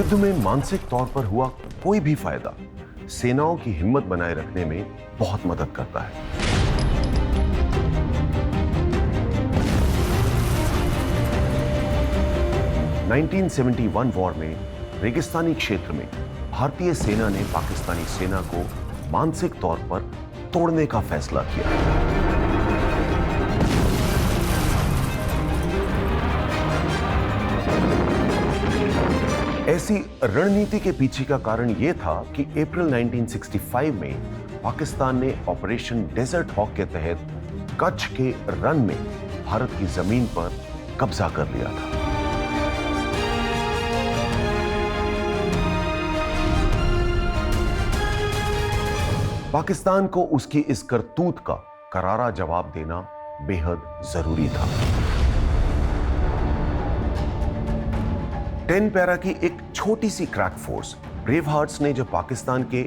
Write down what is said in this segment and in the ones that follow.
युद्ध में मानसिक तौर पर हुआ कोई भी फायदा सेनाओं की हिम्मत बनाए रखने में बहुत मदद करता है। (1971) वॉर में रेगिस्तानी क्षेत्र में भारतीय सेना ने पाकिस्तानी सेना को मानसिक तौर पर तोड़ने का फैसला किया। ऐसी रणनीति के पीछे का कारण यह था कि अप्रैल 1965 में पाकिस्तान ने ऑपरेशन डेजर्ट हॉक के तहत कच्छ के रन में भारत की जमीन पर कब्जा कर लिया था। पाकिस्तान को उसकी इस करतूत का करारा जवाब देना बेहद जरूरी था। 10 पैरा की एक छोटी सी क्रैक फोर्स ब्रेव हार्ट्स ने जब पाकिस्तान के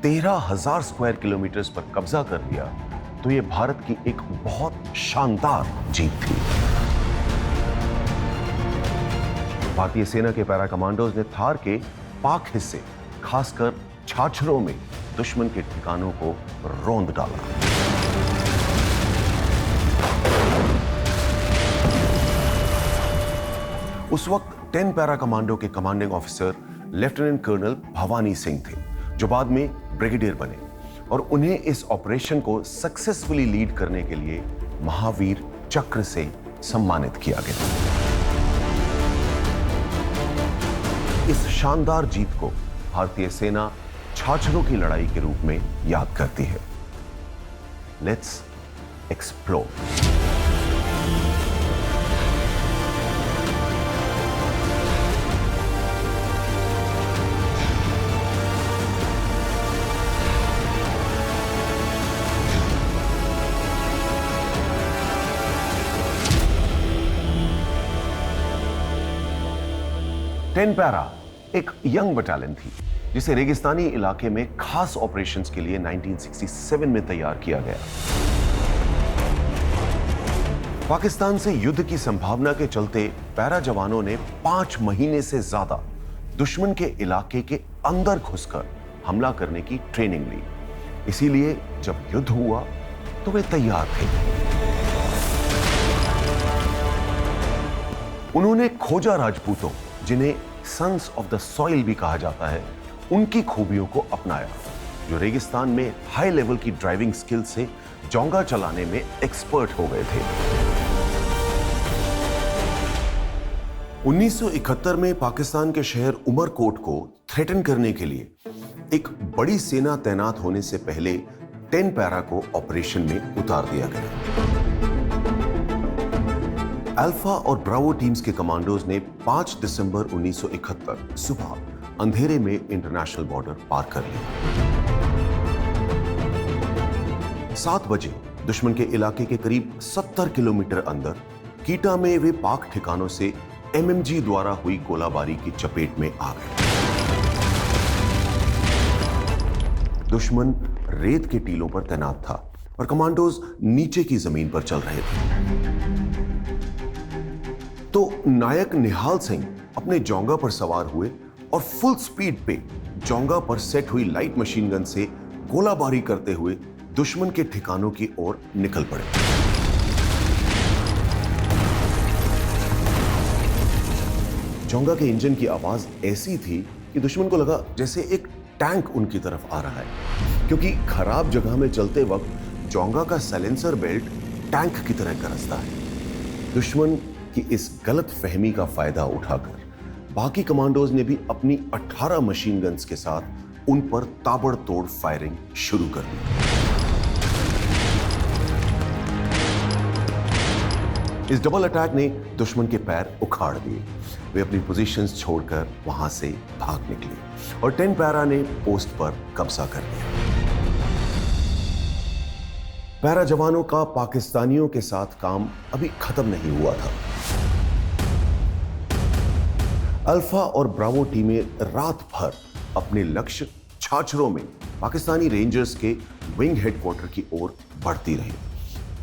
13,000 स्क्वायर किलोमीटर पर कब्जा कर लिया तो यह भारत की एक बहुत शानदार जीत थी। भारतीय सेना के पैरा कमांडोज ने थार के पाक हिस्से खासकर छाछरों में दुश्मन के ठिकानों को रौंद डाला। उस वक्त 10 पैरा कमांडो के commanding officer lieutenant colonel Bhawani Singh थे, जो बाद में ब्रिगेडियर बने और उन्हें इस ऑपरेशन को सक्सेसफुली लीड करने के लिए महावीर चक्र से सम्मानित किया गया। इस शानदार जीत को भारतीय सेना छाछरों की लड़ाई के रूप में याद करती है। Let's explore. टेन पैरा एक यंग बटालियन थी जिसे रेगिस्तानी इलाके में खास ऑपरेशंस के लिए 1967 में तैयार किया गया। पाकिस्तान से युद्ध की संभावना के चलते पैरा जवानों ने 5 महीने से ज्यादा दुश्मन के इलाके के अंदर घुसकर हमला करने की ट्रेनिंग ली। इसीलिए जब युद्ध हुआ तो वे तैयार थे। उन्होंने खोजा राजपूतों, जिन्हें सन्स ऑफ द सॉइल भी कहा जाता है, उनकी खूबियों को अपनाया, जो रेगिस्तान में हाई लेवल की ड्राइविंग स्किल से जोंगा चलाने में एक्सपर्ट हो गए थे। 1971 में पाकिस्तान के शहर उमरकोट को थ्रेटन करने के लिए एक बड़ी सेना तैनात होने से पहले 10 पैरा को ऑपरेशन में उतार दिया गया। अल्फा और ब्रावो टीम्स के कमांडोज ने 5 दिसंबर 1971 सुबह अंधेरे में इंटरनेशनल बॉर्डर पार कर लिया। 7 बजे दुश्मन के इलाके के करीब 70 किलोमीटर अंदर कीटा में वे पाक ठिकानों से एमएमजी द्वारा हुई गोलाबारी की चपेट में आ गए। दुश्मन रेत के टीलों पर तैनात था और कमांडोज नीचे की जमीन पर चल रहे थे। तो नायक निहाल सिंह अपने जोंगा पर सवार हुए और फुल स्पीड पे जोंगा पर सेट हुई लाइट मशीन गन से गोलाबारी करते हुए दुश्मन के ठिकानों की ओर निकल पड़े। जोंगा के इंजन की आवाज ऐसी थी कि दुश्मन को लगा जैसे एक टैंक उनकी तरफ आ रहा है, क्योंकि खराब जगह में चलते वक्त जोंगा का साइलेंसर बेल्ट टैंक की तरह गरजता है। दुश्मन कि इस गलत फहमी का फायदा उठाकर बाकी कमांडोज ने भी अपनी 18 मशीन गन्स के साथ उन पर ताबड़तोड़ फायरिंग शुरू कर दी। इस डबल अटैक ने दुश्मन के पैर उखाड़ दिए। वे अपनी पोजीशंस छोड़कर वहां से भाग निकले और 10 पैरा ने पोस्ट पर कब्जा कर लिया। पैरा जवानों का पाकिस्तानियों के साथ काम अभी खत्म नहीं हुआ था। अल्फा और ब्रावो टीमें रात भर अपने लक्ष्य छाछरों में पाकिस्तानी रेंजर्स के विंग हेडक्वार्टर की ओर बढ़ती रही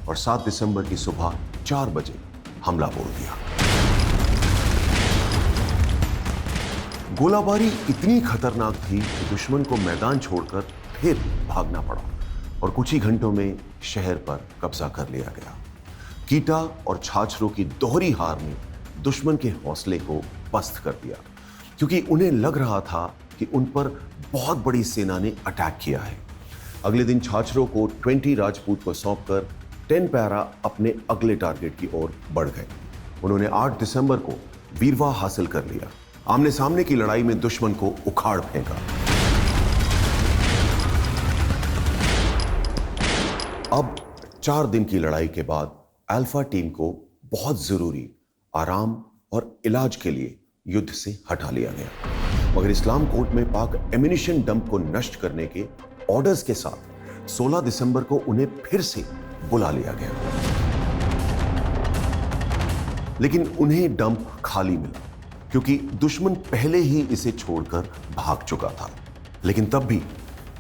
और 7 दिसंबर की सुबह 4 बजे हमला बोल दिया। गोलाबारी इतनी खतरनाक थी कि दुश्मन को मैदान छोड़कर फिर भागना पड़ा और कुछ ही घंटों में शहर पर कब्जा कर लिया गया। कीटा और छाछरों की दोहरी हार ने दुश्मन के हौसले को पस्त कर दिया, क्योंकि उन्हें लग रहा था कि उन पर बहुत बड़ी सेना ने अटैक किया है। अगले दिन छाछरों को 20 राजपूत को सौंपकर 10 पैरा अपने अगले टारगेट की ओर बढ़ गए। उन्होंने 8 दिसंबर को वीरवा हासिल कर लिया। आमने सामने की लड़ाई में दुश्मन को उखाड़ फेंका। अब 4 दिन की लड़ाई के बाद अल्फा टीम को बहुत जरूरी आराम और इलाज के लिए युद्ध से हटा लिया गया। मगर इस्लाम कोर्ट में पाक एमिनिशन डंप को नष्ट करने के ऑर्डर्स के साथ 16 दिसंबर को उन्हें फिर से बुला लिया गया, लेकिन उन्हें डंप खाली मिला क्योंकि दुश्मन पहले ही इसे छोड़कर भाग चुका था। लेकिन तब भी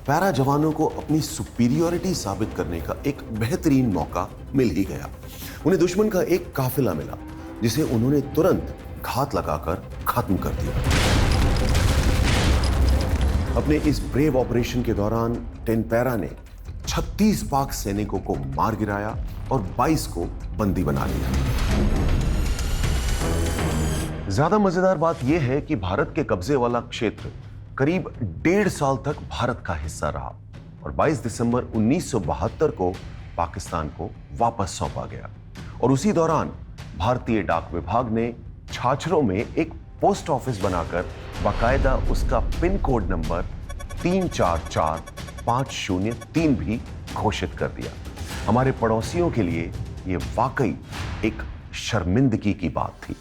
पैरा जवानों को अपनी सुपीरियरिटी साबित करने का एक बेहतरीन मौका मिल ही गया। उन्हें दुश्मन का एक काफिला मिला जिसे उन्होंने तुरंत घात लगाकर खत्म कर दिया। अपने इस ब्रेव ऑपरेशन के दौरान 10 पैरा ने 36 पाक सैनिकों को मार गिराया और 22 को बंदी बना लिया। ज्यादा मजेदार बात यह है कि भारत के कब्जे वाला क्षेत्र करीब 1.5 साल तक भारत का हिस्सा रहा और 22 दिसंबर 1972 को पाकिस्तान को वापस सौंपा गया। और उसी दौरान भारतीय डाक विभाग ने छाछरों में एक पोस्ट ऑफिस बनाकर बाकायदा उसका पिन कोड नंबर 344503 भी घोषित कर दिया। हमारे पड़ोसियों के लिए यह वाकई एक शर्मिंदगी की बात थी।